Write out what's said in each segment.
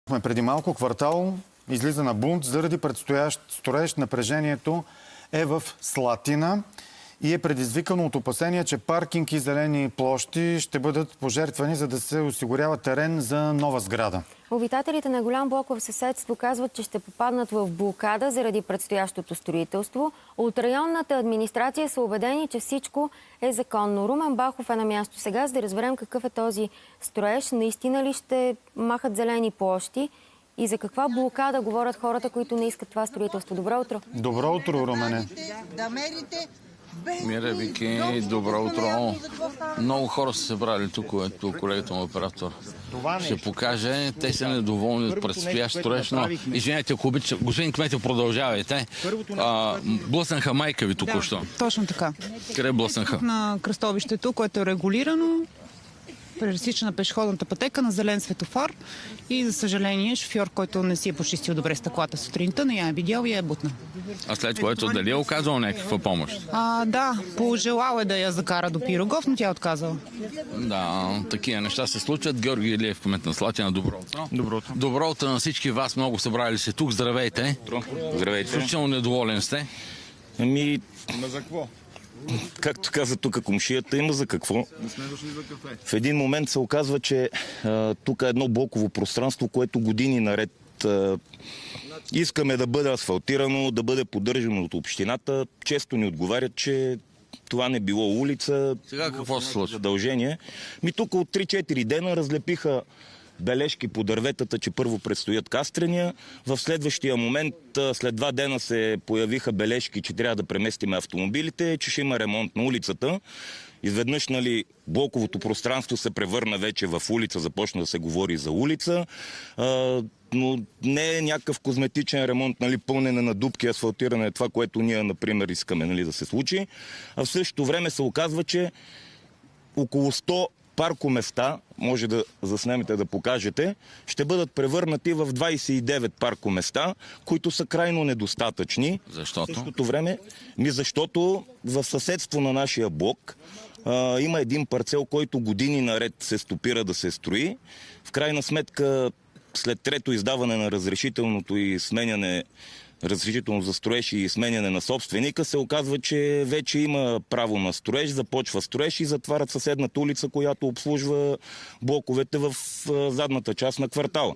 Преди малко квартал излиза на бунт заради предстоящ строеж. Напрежението е в Слатина и е предизвикано от опасения, че паркинг и зелени площи ще бъдат пожертвани, за да се осигурява терен за нова сграда. Обитателите на голям блоков съседство казват, че ще попаднат в блокада заради предстоящото строителство. От районната администрация са убедени, че всичко е законно. Румен Бахов е на място сега, за да разберем какъв е този строеж. Наистина ли ще махат зелени площи и за каква блокада говорят хората, които не искат това строителство? Добро утро! Добро утро, Румене! Мира, Вики, добро утро. Много хора са събрали тук, ето колегата му оператор ще покаже. Те са недоволни от предстоящ строеж, но извинете, ако обича, господин Кметов, продължавайте. Блъснаха майка ви току-що. Точно така. Къде блъснаха? На кръстовището, което е регулирано, пресича на пешеходната пътека на зелен светофар и, за съжаление, шофьор, който не си е почистил добре стъклата сутринта, не я е видял и я е бутна. А след което дали е оказал някаква помощ? Да, пожелал е да я закара до Пирогов, но тя е отказала. Да, такива неща се случват. Георги Илиев, кмет на Слатина, добро утро. Добро утро. Добро утро на всички вас, много събрали се тук. Здравейте. Здравейте. Изключително недоволен сте. Ами, Ма за какво? както каза тук комшията, има за какво. Не сме дошли за кафе. В един момент се оказва, че тук е едно блоково пространство, което години наред искаме да бъде асфалтирано, да бъде поддържано от общината. Често ни отговарят, че това не било улица. Сега какво се случва? Задължение. Тук от 3-4 дена разлепиха бележки по дърветата, че първо предстоят кастрения. В следващия момент, след 2 дена, се появиха бележки, че трябва да преместим автомобилите, че ще има ремонт на улицата. Изведнъж, блоковото пространство се превърна вече в улица, започна да се говори за улица, но не е някакъв козметичен ремонт, пълнене на дупки, асфалтиране, това, което ние, например, искаме да се случи. А в същото време се оказва, че около 100 паркоместа, може да заснемете да покажете, ще бъдат превърнати в 29 паркоместа, които са крайно недостатъчни. Защо? В същото време, защото в съседство на нашия блок има един парцел, който години наред се стопира да се строи. В крайна сметка, след трето издаване на разрешителното и сменяне разрешително за строеж и сменяне на собственика, се оказва, че вече има право на строеж, започва строеж и затварят съседната улица, която обслужва блоковете в задната част на квартала.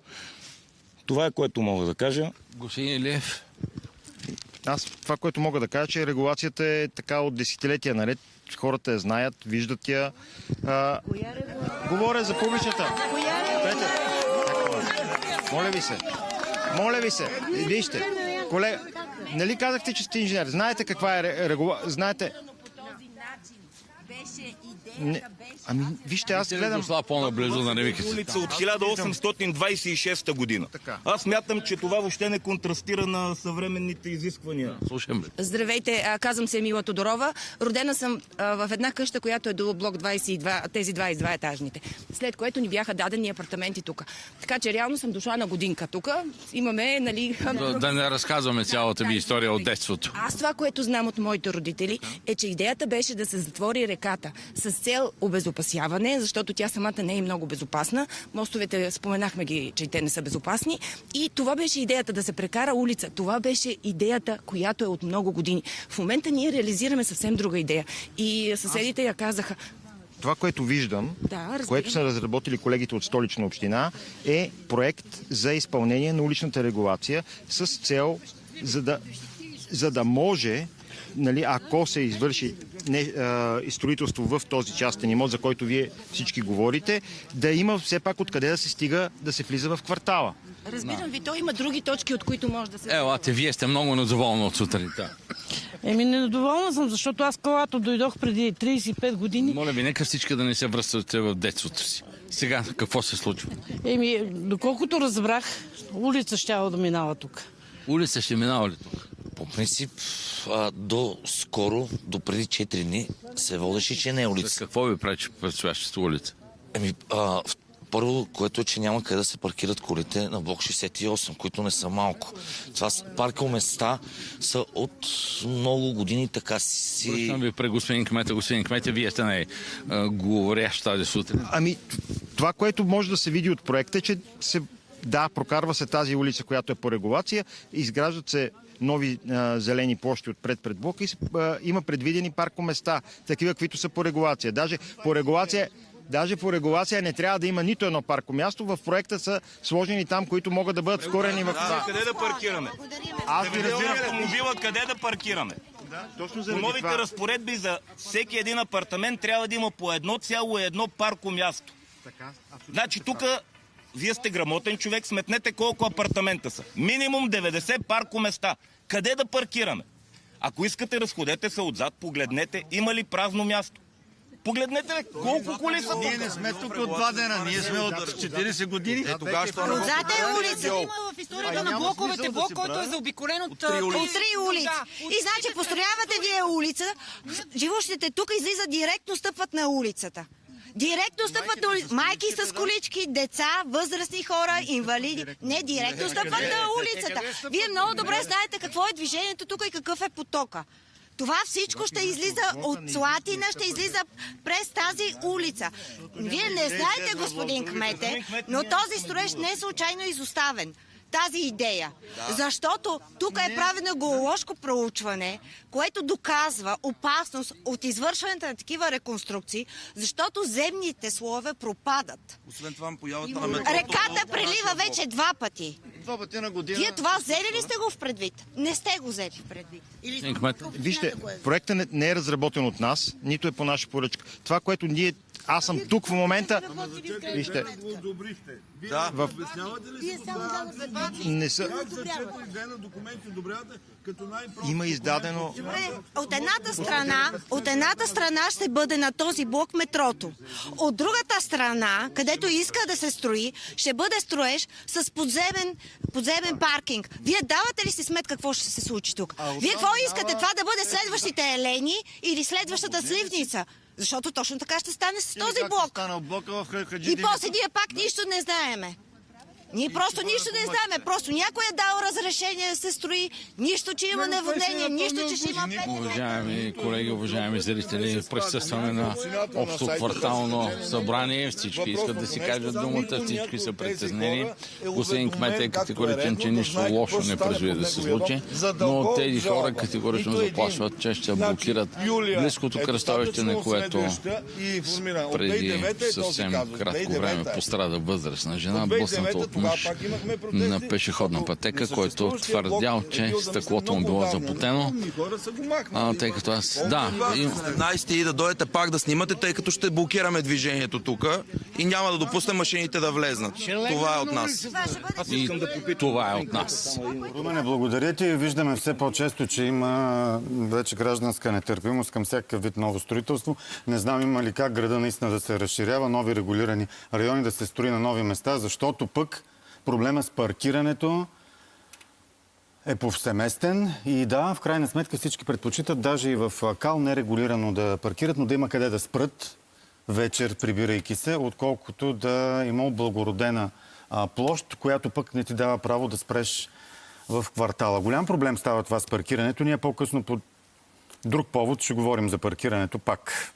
Това е, което мога да кажа. Господин Илиев. Аз това, което мога да кажа, че регулацията е така от десетилетия наред. Хората я знаят, виждат я. Говоря за публичната. Моля ви се. Вижте. Колега, нали казахте, че сте инженер? Знаете каква е регулация? Знаете... Ами, вижте, аз гледам... по-наблизо на Улица от 1826 година. Аз смятам, че това въобще не контрастира на съвременните изисквания. Слушам. Здравейте, казвам се Мила Тодорова. Родена съм в една къща, която е до блок 22, тези 22 етажните. След което ни бяха дадени апартаменти тук. Така че реално съм дошла на годинка тук. Имаме, Да не разказваме цялата ви история от детството. Аз това, което знам от моите родители, е, че идеята беше да се затвори реката с цел обезопасяване, защото тя самата не е много безопасна. Мостовете, споменахме ги, че те не са безопасни. И това беше идеята, да се прекара улица. Това беше идеята, която е от много години. В момента ние реализираме съвсем друга идея. И съседите я казаха. Това, което виждам, което са разработили колегите от Столична община, е проект за изпълнение на уличната регулация с цел, за да може, ако се извърши строителство в този частен имот, за който вие всички говорите, да има все пак откъде да се стига, да се влиза в квартала. Разбирам ви, то има други точки, от които може да се... Елате, вие сте много недоволни от сутринта. Недоволна съм, защото аз когато дойдох преди 35 години... Моля ви, нека всички да не се връщате в детството си. Сега какво се случва? Доколкото разбрах, улица щяла да минава тук. Улица ще минава ли тук? По принцип, до скоро, до преди 4 дни, се водеше, че не е улица. Какво ви пречи предстоящата улица? Първо, което е, че няма къде да се паркират колите на блок 68, които не са малко. Това паркоместа са от много години така си... Връщам ви при господин Кмета. Господин Кмете, вие сте говорящ тази сутрин. Това, което може да се види от проекта, е, че се Да, прокарва се тази улица, която е по регулация, изграждат се нови зелени площи отпред пред блока и има предвидени паркоместа, такива, които са по регулация. Даже по регулация не трябва да има нито едно паркомясто. В проекта са сложени там, които могат да бъдат вкорени в това. Къде да паркираме? Аз ви разбирам. Автомобила къде да паркираме? Точно По новите разпоредби за всеки един апартамент трябва да има по 1,1 паркомясто. Значи тук вие сте грамотен човек, сметнете колко апартамента са. Минимум 90 паркоместа. Къде да паркираме? Ако искате, разходете се отзад, погледнете, има ли празно място. Погледнете колко коли са. Ние не сме тук от 2 дена, ние сме от 40 години. Отзад е улица. Има в историята на блоковете блок, който е заобиколен от 3 улици. И значи построявате вие улица, живущите тук излизат директно, стъпват на улицата. Директно стъпват на улицата. Майки с колички, деца, възрастни хора, инвалиди. Не, директно стъпват на улицата. Вие много добре знаете какво е движението тук и какъв е потока. Това всичко ще излиза от Слатина, ще излиза през тази улица. Вие не знаете, господин кмете, но този строеж не е случайно изоставен. Тази идея. Защото тук е правено геоложко проучване, което доказва опасност от извършването на такива реконструкции, защото земните слоеве пропадат. Освен това, появата на метрото... Реката прелива вече 2 пъти. 2 пъти на година... Вие това взели ли сте го в предвид? Не сте го взели в предвид. Вижте, проектът не е разработен от нас, нито е по наша поръчка. Това, което ние... Аз съм тук в момента... Вижте... Да. Обяснявате ли си Не са... Има издадено... От едната страна ще бъде на този блок метрото. От другата страна, където иска да се строи, ще бъде строеж с подземен паркинг. Вие давате ли си сметка какво ще се случи тук? Вие какво искате? Това да бъде следващите Елени или следващата Сливница? Защото точно така ще стане с този блок. И после ние пак нищо не знаеме. Ние просто нищо не знаеме. Просто някой е дал разрешение да се строи. Нищо, че има наводнение, нищо, че ще има... Уважаеми колеги, уважаеми зрители, присъстваме на общо квартално събрание. Всички искат да си кажат думата, всички са притеснени. Господин кмет е категоричен, че нищо лошо не предвижда да се случи, но тези хора категорично заплашват, че ще блокират близкото кръстовище, на което преди съвсем кратко време пострада възрастна жена, блъсната от мъж на пешеходна пътека, който твърдял, че стъклото му било запотено. Тъй като аз... Да. 17 и да дойдете пак да снимате, тъй като ще блокираме движението тук и няма да допуснем машините да влезнат. Това е от нас. И това е от нас. Румене, благодаря ти. Виждаме все по-често, че има вече гражданска нетърпимост към всякакъв вид ново строителство. Не знам има ли как града наистина да се разширява, нови регулирани райони да се строи на нови места, защото пък проблема с паркирането е повсеместен и да, в крайна сметка всички предпочитат даже и в Кал нерегулирано да паркират, но да има къде да спрат вечер, прибирайки се, отколкото да има облагородена площ, която пък не ти дава право да спреш в квартала. Голям проблем става това с паркирането. Ние по-късно по друг повод ще говорим за паркирането пак.